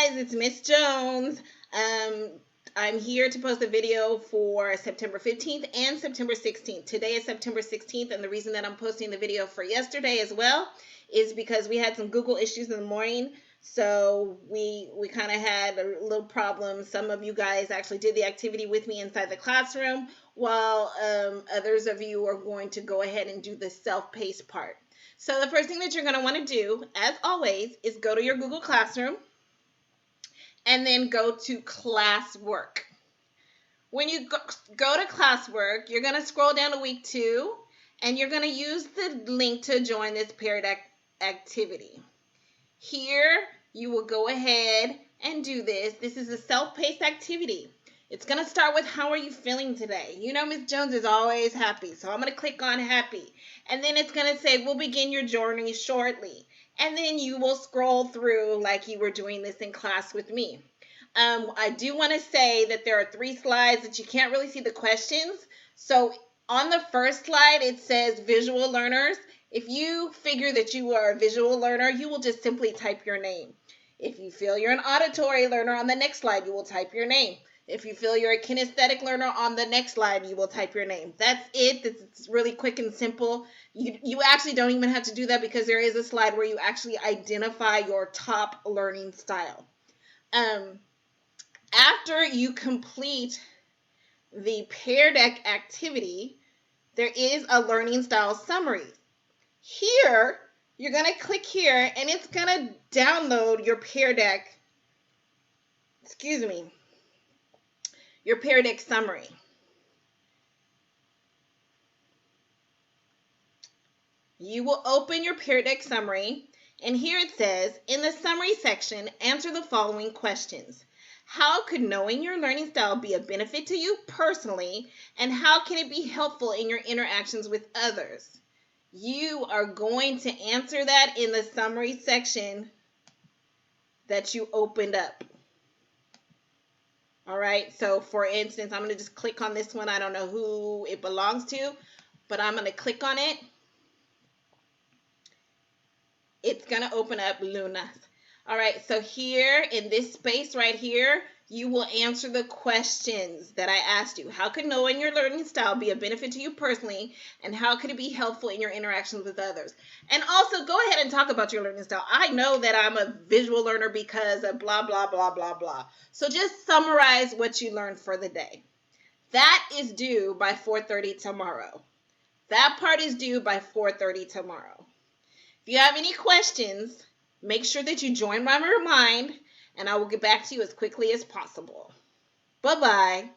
guys, it's Miss Jones. I'm here to post a video for September 15th and September 16th. Today is September 16th, and the reason that I'm posting the video for yesterday as well is because we had some Google issues in the morning. So we kind of had a little problem. Some of you guys actually did the activity with me inside the classroom, while others of you are going to go ahead and do the self-paced part. So the first thing that you're going to want to do, as always, is go to your Google Classroom and then go to classwork. When you go to classwork, you're going to scroll down to week 2 and you're going to use the link to join this paired activity. Here, you will go ahead and do this. This is a self-paced activity. It's going to start with how are you feeling today? You know, Miss Jones is always happy, so I'm going to click on happy. And then it's going to say we'll begin your journey shortly. And then you will scroll through like you were doing this in class with me. I do want to say that there are 3 slides that you can't really see the questions. So on the first slide, it says visual learners. If you figure that you are a visual learner, you will just simply type your name. If you feel you're an auditory learner, on the next slide, you will type your name. If you feel you're a kinesthetic learner, on the next slide, you will type your name. That's it. It's really quick and simple. You actually don't even have to do that because there is a slide where you actually identify your top learning style. After you complete the Pear Deck activity, there is a learning style summary. Here, you're going to click here and it's going to download your Pear Deck, your Pear Deck summary. You will open your Pear Deck summary, and here it says, in the summary section, answer the following questions. How could knowing your learning style be a benefit to you personally, and how can it be helpful in your interactions with others? You are going to answer that in the summary section that you opened up. All right, so for instance, I'm going to just click on this one. I don't know who it belongs to, but I'm going to click on it. It's going to open up Luna. All right, so here in this space right here, you will answer the questions that I asked you. How could knowing your learning style be a benefit to you personally, and how could it be helpful in your interactions with others? And also, go ahead and talk about your learning style. I know that I'm a visual learner because of blah, blah, blah, blah, blah. So just summarize what you learned for the day. That is due by 4:30 tomorrow. That part is due by 4:30 tomorrow. If you have any questions, make sure that you join my remind, and I will get back to you as quickly as possible. Bye-bye.